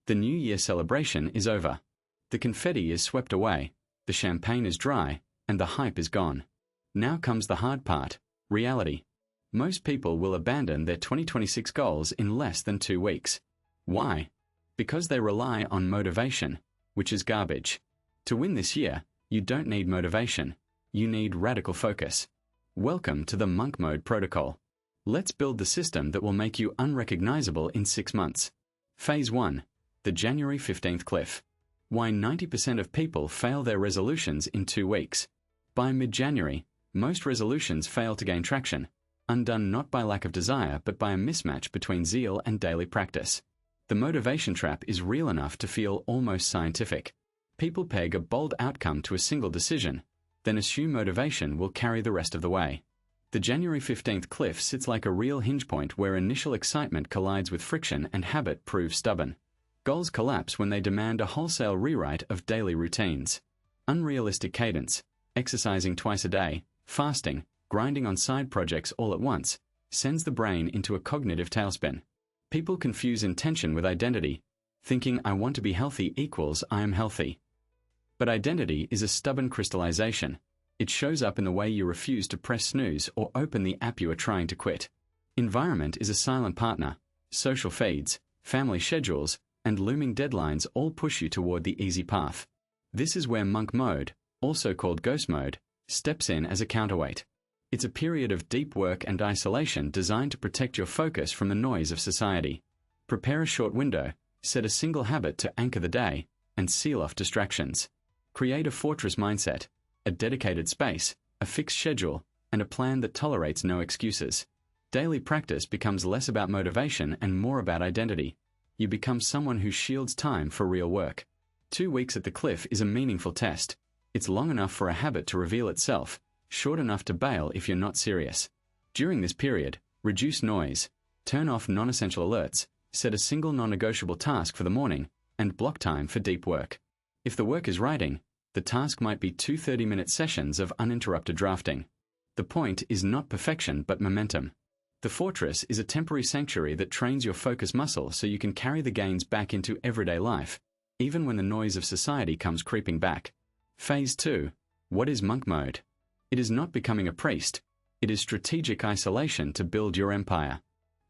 The New Year celebration is over. The confetti is swept away, the champagne is dry, and the hype is gone. Now comes the hard part, reality. Most people will abandon their 2026 goals in less than 2 weeks. Why? Because they rely on motivation, which is garbage. To win this year, you don't need motivation. You need radical focus. Welcome to the Monk Mode Protocol. Let's build the system that will make you unrecognizable in 6 months. Phase 1. The January 15th Cliff. Why 90% of people fail their resolutions in 2 weeks. By mid-January, most resolutions fail to gain traction, undone not by lack of desire but by a mismatch between zeal and daily practice. The motivation trap is real enough to feel almost scientific. People peg a bold outcome to a single decision, then assume motivation will carry the rest of the way. The January 15th cliff sits like a real hinge point where initial excitement collides with friction and habit proves stubborn. Goals collapse when they demand a wholesale rewrite of daily routines. Unrealistic cadence, exercising twice a day, fasting, grinding on side projects all at once, sends the brain into a cognitive tailspin. People confuse intention with identity, thinking I want to be healthy equals I am healthy. But identity is a stubborn crystallization. It shows up in the way you refuse to press snooze or open the app you are trying to quit. Environment is a silent partner. Social feeds, family schedules, and looming deadlines all push you toward the easy path. This is where monk mode, also called ghost mode, steps in as a counterweight. It's a period of deep work and isolation designed to protect your focus from the noise of society. Prepare a short window, set a single habit to anchor the day, and seal off distractions. Create a fortress mindset, a dedicated space, a fixed schedule, and a plan that tolerates no excuses. Daily practice becomes less about motivation and more about identity. You become someone who shields time for real work. 2 weeks at the cliff is a meaningful test. It's long enough for a habit to reveal itself, short enough to bail if you're not serious. During this period, reduce noise, turn off non-essential alerts, set a single non-negotiable task for the morning, and block time for deep work. If the work is writing, the task might be 2 30-minute sessions of uninterrupted drafting. The point is not perfection but momentum. The fortress is a temporary sanctuary that trains your focus muscle so you can carry the gains back into everyday life, even when the noise of society comes creeping back. Phase 2. What is monk mode? It is not becoming a priest. It is strategic isolation to build your empire.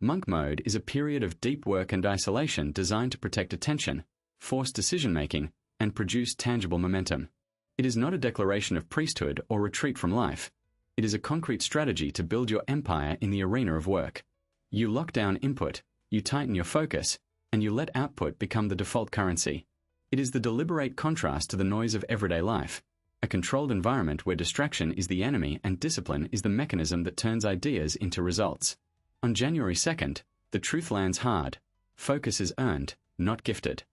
Monk mode is a period of deep work and isolation designed to protect attention, force decision-making, and produce tangible momentum. It is not a declaration of priesthood or retreat from life. It is a concrete strategy to build your empire in the arena of work. You lock down input, you tighten your focus, and you let output become the default currency. It is the deliberate contrast to the noise of everyday life, a controlled environment where distraction is the enemy and discipline is the mechanism that turns ideas into results. On January 2nd, the truth lands hard. Focus is earned, not gifted.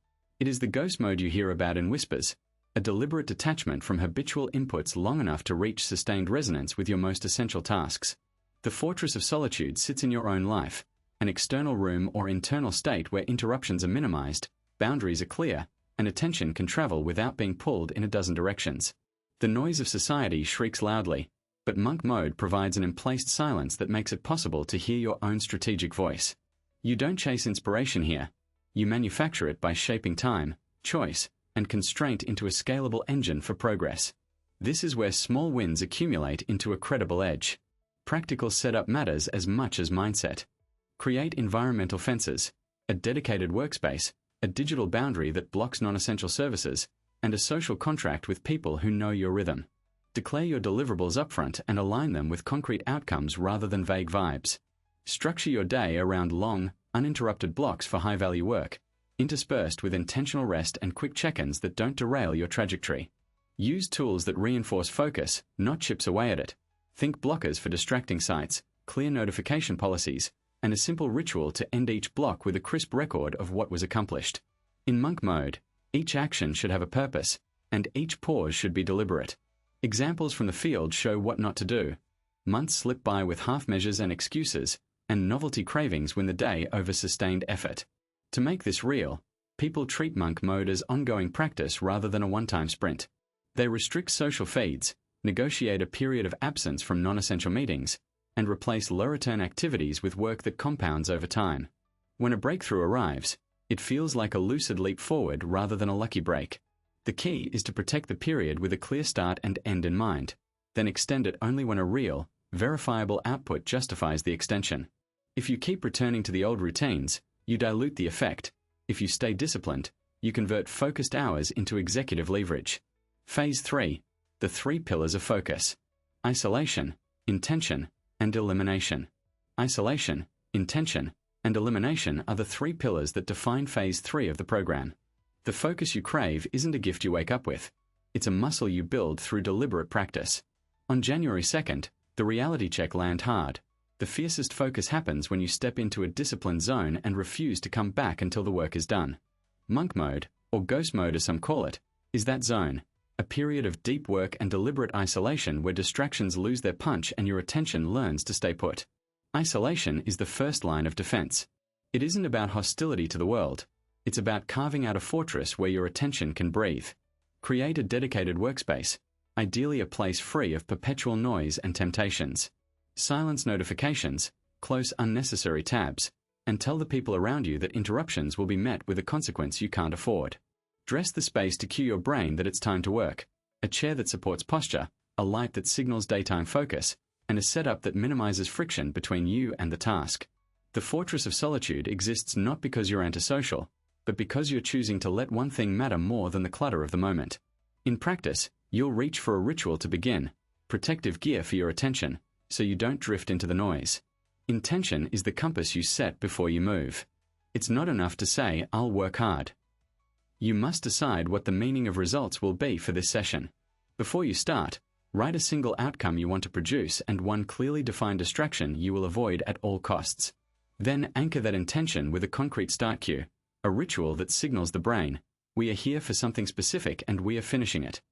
It is the ghost mode you hear about in whispers, a deliberate detachment from habitual inputs long enough to reach sustained resonance with your most essential tasks. The fortress of solitude sits in your own life, an external room or internal state where interruptions are minimized, boundaries are clear, and attention can travel without being pulled in a dozen directions. The noise of society shrieks loudly, but monk mode provides an emplaced silence that makes it possible to hear your own strategic voice. You don't chase inspiration here. You manufacture it by shaping time, choice, and constraint into a scalable engine for progress. This is where small wins accumulate into a credible edge. Practical setup matters as much as mindset. Create environmental fences, a dedicated workspace, a digital boundary that blocks non-essential services, and a social contract with people who know your rhythm. Declare your deliverables upfront and align them with concrete outcomes rather than vague vibes. Structure your day around long, uninterrupted blocks for high-value work, interspersed with intentional rest and quick check-ins that don't derail your trajectory. Use tools that reinforce focus, not chips away at it. Think blockers for distracting sites, clear notification policies, and a simple ritual to end each block with a crisp record of what was accomplished. In monk mode, each action should have a purpose, and each pause should be deliberate. Examples from the field show what not to do. Months slip by with half measures and excuses, and novelty cravings win the day over sustained effort. To make this real, people treat monk mode as ongoing practice rather than a one-time sprint. They restrict social feeds, negotiate a period of absence from non-essential meetings, and replace low-return activities with work that compounds over time. When a breakthrough arrives, It feels like a lucid leap forward rather than a lucky break. The key is to protect the period with a clear start and end in mind, then extend it only when a real, verifiable output justifies the extension. If you keep returning to the old routines, you dilute the effect. If you stay disciplined, you convert focused hours into executive leverage. Phase 3. The 3 pillars of focus: isolation, intention, and elimination. Isolation, intention, and elimination are the 3 pillars that define Phase 3 of the program. The focus you crave isn't a gift you wake up with. It's a muscle you build through deliberate practice. On January 2nd, the reality check lands hard. The fiercest focus happens when you step into a disciplined zone and refuse to come back until the work is done. Monk mode, or ghost mode as some call it, is that zone, a period of deep work and deliberate isolation where distractions lose their punch and your attention learns to stay put. Isolation is the first line of defense. It isn't about hostility to the world. It's about carving out a fortress where your attention can breathe. Create a dedicated workspace, ideally a place free of perpetual noise and temptations. Silence notifications, close unnecessary tabs, and tell the people around you that interruptions will be met with a consequence you can't afford. Dress the space to cue your brain that it's time to work. A chair that supports posture, a light that signals daytime focus, and a setup that minimizes friction between you and the task. The fortress of solitude exists not because you're antisocial, but because you're choosing to let one thing matter more than the clutter of the moment. In practice, you'll reach for a ritual to begin, protective gear for your attention, so you don't drift into the noise. Intention is the compass you set before you move. It's not enough to say, "I'll work hard." You must decide what the meaning of results will be for this session. Before you start, write a single outcome you want to produce and one clearly defined distraction you will avoid at all costs. Then anchor that intention with a concrete start cue, a ritual that signals the brain, "We are here for something specific and we are finishing it."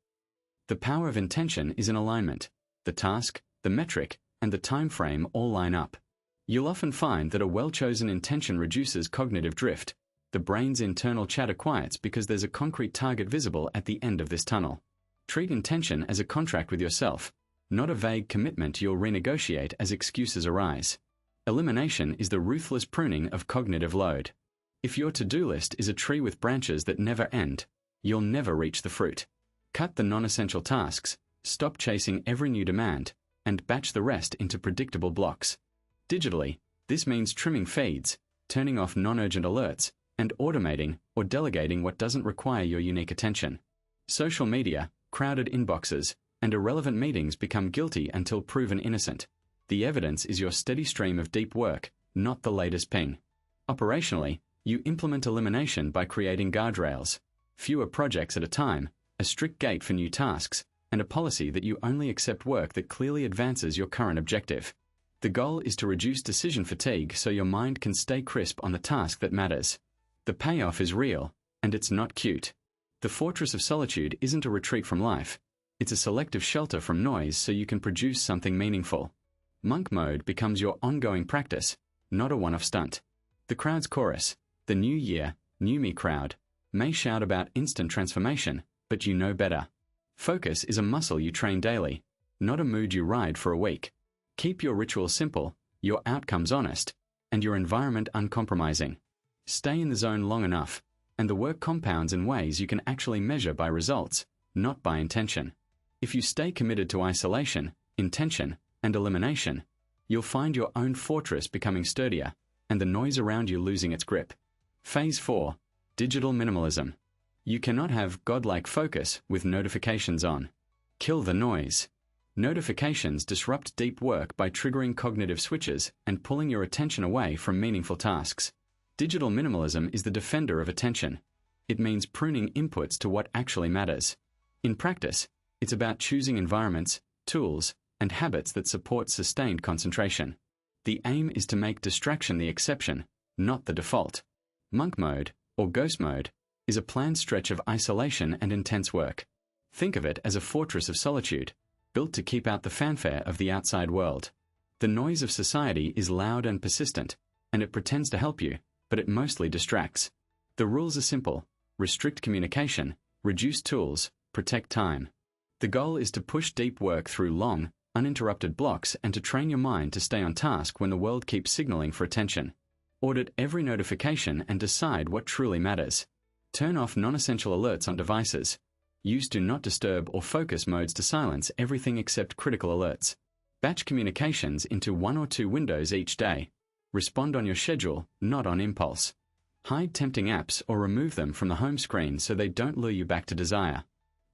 The power of intention is in alignment. The task, the metric, and the time frame all line up. You'll often find that a well-chosen intention reduces cognitive drift. The brain's internal chatter quiets because there's a concrete target visible at the end of this tunnel. Treat intention as a contract with yourself, not a vague commitment you'll renegotiate as excuses arise. Elimination is the ruthless pruning of cognitive load. If your to-do list is a tree with branches that never end, you'll never reach the fruit. Cut the non-essential tasks, stop chasing every new demand, and batch the rest into predictable blocks. Digitally, this means trimming feeds, turning off non-urgent alerts, and automating or delegating what doesn't require your unique attention. Social media, crowded inboxes, and irrelevant meetings become guilty until proven innocent. The evidence is your steady stream of deep work, not the latest ping. Operationally, you implement elimination by creating guardrails, fewer projects at a time, a strict gate for new tasks, and a policy that you only accept work that clearly advances your current objective. The goal is to reduce decision fatigue so your mind can stay crisp on the task that matters. The payoff is real, and it's not cute. The fortress of solitude isn't a retreat from life. It's a selective shelter from noise so you can produce something meaningful. Monk mode becomes your ongoing practice, not a one-off stunt. The crowd's chorus, the new year, new me crowd, may shout about instant transformation, but you know better. Focus is a muscle you train daily, not a mood you ride for a week. Keep your rituals simple, your outcomes honest, and your environment uncompromising. Stay in the zone long enough, and the work compounds in ways you can actually measure by results, not by intention. If you stay committed to isolation, intention, and elimination, you'll find your own fortress becoming sturdier, and the noise around you losing its grip. Phase 4. Digital minimalism. You cannot have godlike focus with notifications on. Kill the noise. Notifications disrupt deep work by triggering cognitive switches and pulling your attention away from meaningful tasks. Digital minimalism is the defender of attention. It means pruning inputs to what actually matters. In practice, it's about choosing environments, tools, and habits that support sustained concentration. The aim is to make distraction the exception, not the default. Monk mode, or ghost mode, is a planned stretch of isolation and intense work. Think of it as a fortress of solitude, built to keep out the fanfare of the outside world. The noise of society is loud and persistent, and it pretends to help you, but it mostly distracts. The rules are simple: restrict communication, reduce tools, protect time. The goal is to push deep work through long, uninterrupted blocks and to train your mind to stay on task when the world keeps signaling for attention. Audit every notification and decide what truly matters. Turn off non-essential alerts on devices. Use Do Not Disturb or Focus modes to silence everything except critical alerts. Batch communications into 1 or 2 windows each day. Respond on your schedule, not on impulse. Hide tempting apps or remove them from the home screen so they don't lure you back to desire.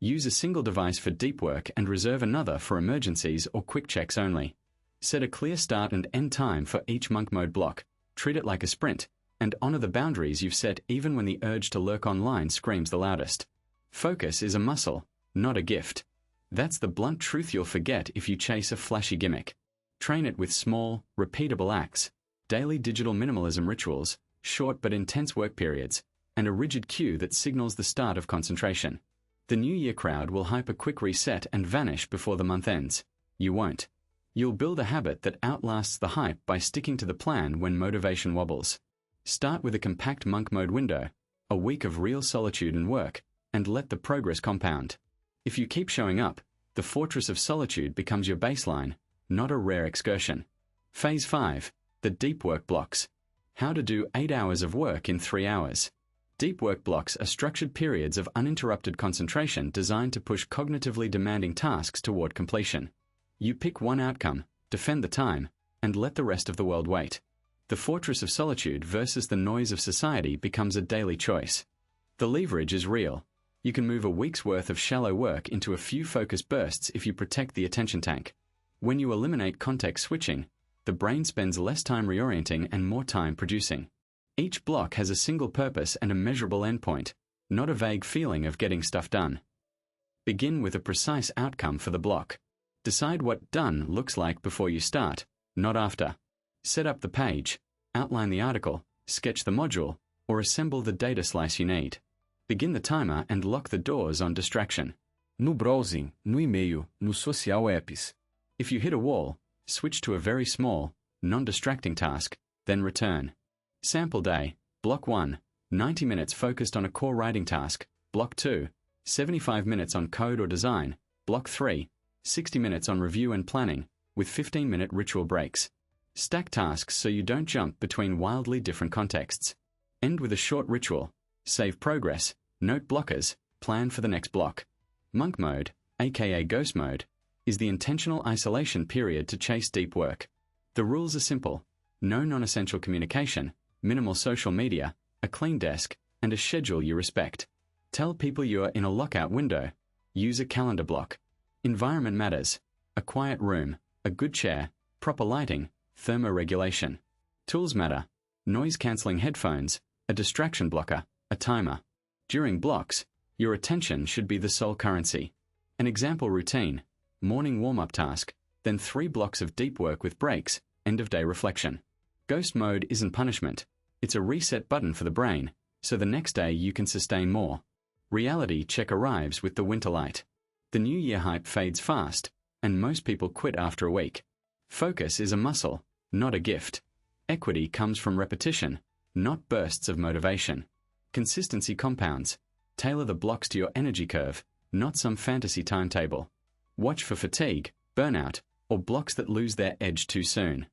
Use a single device for deep work and reserve another for emergencies or quick checks only. Set a clear start and end time for each monk mode block. Treat it like a sprint, and honor the boundaries you've set even when the urge to lurk online screams the loudest. Focus is a muscle, not a gift. That's the blunt truth you'll forget if you chase a flashy gimmick. Train it with small, repeatable acts, daily digital minimalism rituals, short but intense work periods, and a rigid cue that signals the start of concentration. The New Year crowd will hype a quick reset and vanish before the month ends. You won't. You'll build a habit that outlasts the hype by sticking to the plan when motivation wobbles. Start with a compact monk mode window, a week of real solitude and work, and let the progress compound. If you keep showing up, the fortress of solitude becomes your baseline, not a rare excursion. Phase 5. The Deep Work Blocks. How to do 8 hours of work in 3 hours. Deep work blocks are structured periods of uninterrupted concentration designed to push cognitively demanding tasks toward completion. You pick one outcome, defend the time, and let the rest of the world wait. The fortress of solitude versus the noise of society becomes a daily choice. The leverage is real. You can move a week's worth of shallow work into a few focused bursts if you protect the attention tank. When you eliminate context switching, the brain spends less time reorienting and more time producing. Each block has a single purpose and a measurable endpoint, not a vague feeling of getting stuff done. Begin with a precise outcome for the block. Decide what done looks like before you start, not after. Set up the page, outline the article, sketch the module, or assemble the data slice you need. Begin the timer and lock the doors on distraction. No browsing, no e-mail, no social apps. If you hit a wall, switch to a very small, non-distracting task, then return. Sample day. Block 1, 90 minutes focused on a core writing task. Block 2, 75 minutes on code or design. Block 3, 60 minutes on review and planning, with 15-minute ritual breaks. Stack tasks so you don't jump between wildly different contexts. End with a short ritual. Save progress, note blockers, plan for the next block. Monk mode, aka ghost mode, is the intentional isolation period to chase deep work. The rules are simple. No non-essential communication, minimal social media, a clean desk, and a schedule you respect. Tell people you are in a lockout window. Use a calendar block. Environment matters. A quiet room, a good chair, proper lighting, thermoregulation. Tools matter. Noise-cancelling headphones, a distraction blocker, a timer. During blocks, your attention should be the sole currency. An example routine, morning warm-up task, then 3 blocks of deep work with breaks, end-of-day reflection. Ghost mode isn't punishment. It's a reset button for the brain, so the next day you can sustain more. Reality check arrives with the winter light. The New Year hype fades fast, and most people quit after a week. Focus is a muscle, not a gift. Equity comes from repetition, not bursts of motivation. Consistency compounds. Tailor the blocks to your energy curve, not some fantasy timetable. Watch for fatigue, burnout, or blocks that lose their edge too soon.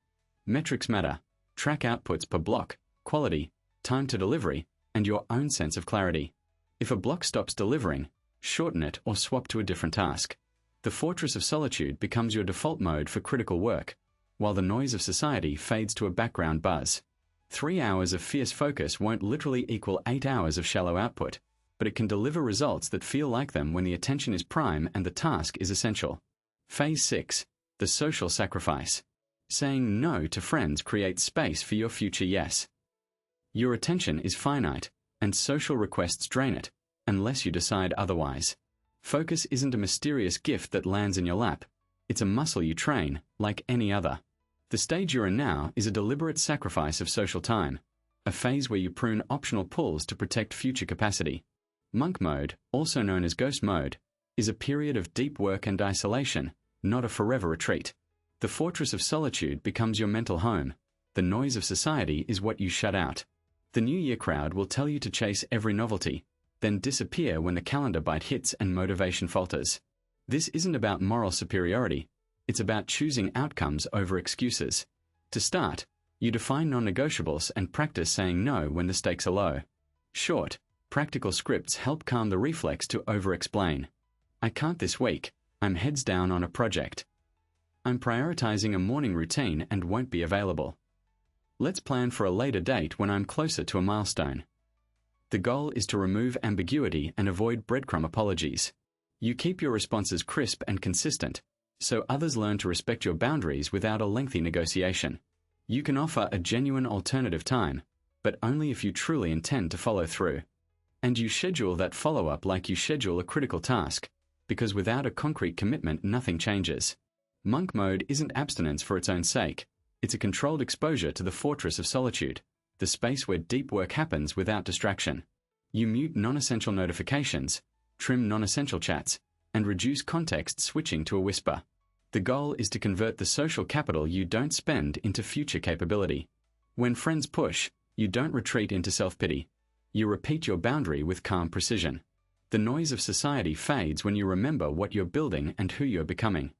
Metrics matter. Track outputs per block, quality, time to delivery, and your own sense of clarity. If a block stops delivering, shorten it or swap to a different task. The fortress of solitude becomes your default mode for critical work, while the noise of society fades to a background buzz. 3 hours of fierce focus won't literally equal 8 hours of shallow output, but it can deliver results that feel like them when the attention is prime and the task is essential. Phase 6. The Social Sacrifice. Saying no to friends creates space for your future yes. Your attention is finite, and social requests drain it, unless you decide otherwise. Focus isn't a mysterious gift that lands in your lap. It's a muscle you train, like any other. The stage you're in now is a deliberate sacrifice of social time, a phase where you prune optional pulls to protect future capacity. Monk mode, also known as ghost mode, is a period of deep work and isolation, not a forever retreat. The fortress of solitude becomes your mental home. The noise of society is what you shut out. The New Year crowd will tell you to chase every novelty, then disappear when the calendar bite hits and motivation falters. This isn't about moral superiority. It's about choosing outcomes over excuses. To start, You define non-negotiables and practice saying no when the stakes are low. Short, practical scripts help calm the reflex to over-explain. I can't this week. I'm heads down on a project. I'm prioritizing a morning routine and won't be available. Let's plan for a later date when I'm closer to a milestone. The goal is to remove ambiguity and avoid breadcrumb apologies. You keep your responses crisp and consistent, so others learn to respect your boundaries without a lengthy negotiation. You can offer a genuine alternative time, but only if you truly intend to follow through. And you schedule that follow-up like you schedule a critical task, because without a concrete commitment, nothing changes. Monk mode isn't abstinence for its own sake. It's a controlled exposure to the fortress of solitude, the space where deep work happens without distraction. You mute non-essential notifications, trim non-essential chats, and reduce context switching to a whisper. The goal is to convert the social capital you don't spend into future capability. When friends push, you don't retreat into self-pity. You repeat your boundary with calm precision. The noise of society fades when you remember what you're building and who you're becoming.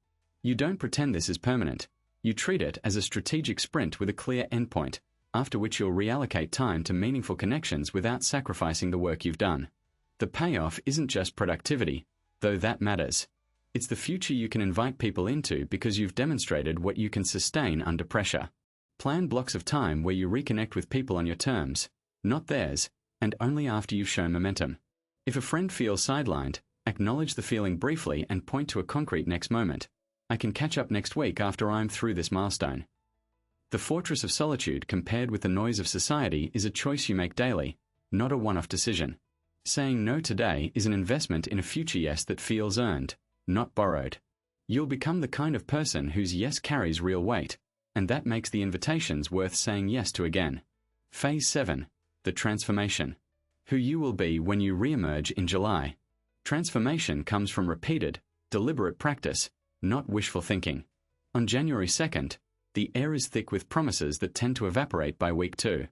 You don't pretend this is permanent. You treat it as a strategic sprint with a clear endpoint, after which you'll reallocate time to meaningful connections without sacrificing the work you've done. The payoff isn't just productivity, though that matters. It's the future you can invite people into because you've demonstrated what you can sustain under pressure. Plan blocks of time where you reconnect with people on your terms, not theirs, and only after you've shown momentum. If a friend feels sidelined, acknowledge the feeling briefly and point to a concrete next moment. I can catch up next week after I'm through this milestone. The fortress of solitude compared with the noise of society is a choice you make daily, not a one-off decision. Saying no today is an investment in a future yes that feels earned, not borrowed. You'll become the kind of person whose yes carries real weight, and that makes the invitations worth saying yes to again. Phase 7. The transformation. Who you will be when you re-emerge in July. Transformation comes from repeated, deliberate practice, not wishful thinking. On January 2nd, the air is thick with promises that tend to evaporate by week 2.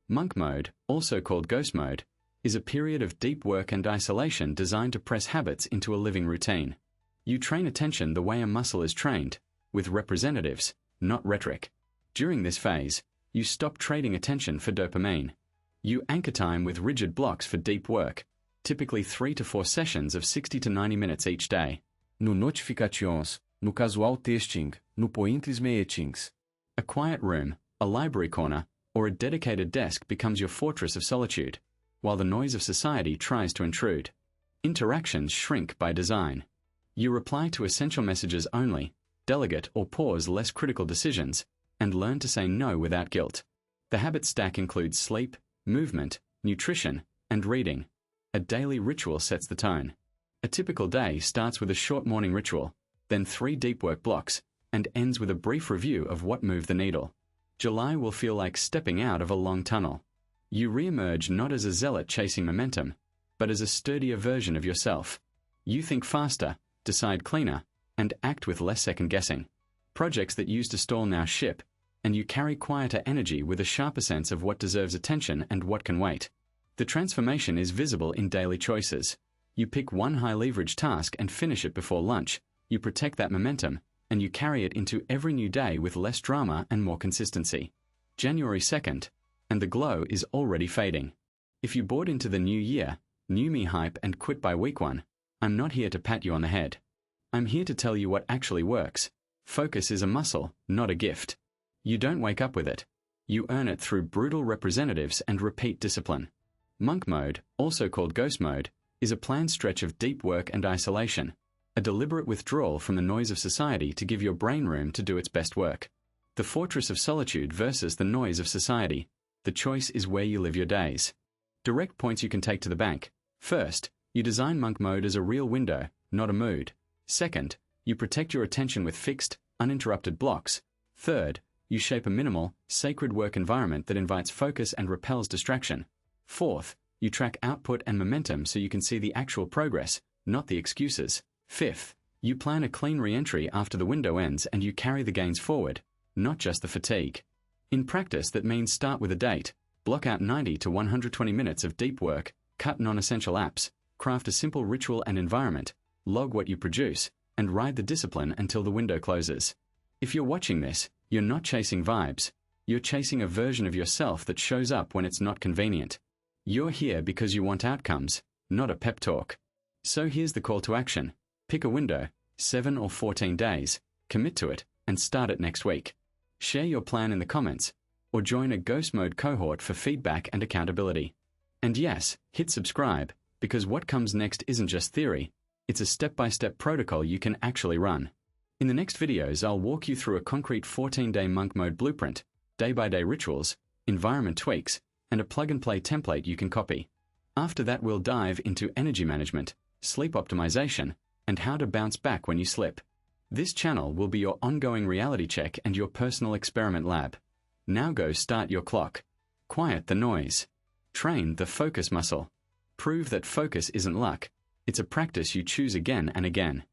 Monk mode, also called ghost mode, is a period of deep work and isolation designed to press habits into a living routine. You train attention the way a muscle is trained, with representatives, not rhetoric. During this phase, you stop trading attention for dopamine. You anchor time with rigid blocks for deep work, typically 3 to 4 sessions of 60 to 90 minutes each day. No notifications, no casual texting, no pointlis meetings. A quiet room, a library corner, or a dedicated desk becomes your fortress of solitude, while the noise of society tries to intrude. Interactions shrink by design. You reply to essential messages only, delegate or pause less critical decisions, and learn to say no without guilt. The habit stack includes sleep, movement, nutrition, and reading. A daily ritual sets the tone. A typical day starts with a short morning ritual, then 3 deep work blocks, and ends with a brief review of what moved the needle. July will feel like stepping out of a long tunnel. You re-emerge not as a zealot chasing momentum, but as a sturdier version of yourself. You think faster, decide cleaner, and act with less second-guessing. Projects that used to stall now ship, and you carry quieter energy with a sharper sense of what deserves attention and what can wait. The transformation is visible in daily choices. You pick one high-leverage task and finish it before lunch. You protect that momentum, and you carry it into every new day with less drama and more consistency. January 2nd, and the glow is already fading. If you bought into the new year, new me hype and quit by week 1, I'm not here to pat you on the head. I'm here to tell you what actually works. Focus is a muscle, not a gift. You don't wake up with it. You earn it through brutal representatives and repeat discipline. Monk mode, also called ghost mode, is a planned stretch of deep work and isolation, a deliberate withdrawal from the noise of society to give your brain room to do its best work. The fortress of solitude versus the noise of society. The choice is where you live your days. Direct points you can take to the bank. First, you design monk mode as a real window, not a mood. Second, you protect your attention with fixed, uninterrupted blocks. Third, you shape a minimal, sacred work environment that invites focus and repels distraction. Fourth, you track output and momentum so you can see the actual progress, not the excuses. Fifth, you plan a clean re-entry after the window ends and you carry the gains forward, not just the fatigue. In practice, that means start with a date, block out 90 to 120 minutes of deep work, cut non-essential apps, craft a simple ritual and environment, log what you produce, and ride the discipline until the window closes. If you're watching this, you're not chasing vibes. You're chasing a version of yourself that shows up when it's not convenient. You're here because you want outcomes, not a pep talk. So here's the call to action. Pick a window, 7 or 14 days, commit to it, and start it next week. Share your plan in the comments, or join a Ghost Mode cohort for feedback and accountability. And yes, hit subscribe, because what comes next isn't just theory, it's a step-by-step protocol you can actually run. In the next videos, I'll walk you through a concrete 14-day monk mode blueprint, day-by-day rituals, environment tweaks, and a plug-and-play template you can copy. After that, we'll dive into energy management, sleep optimization, and how to bounce back when you slip. This channel will be your ongoing reality check and your personal experiment lab. Now go start your clock. Quiet the noise. Train the focus muscle. Prove that focus isn't luck. It's a practice you choose again and again.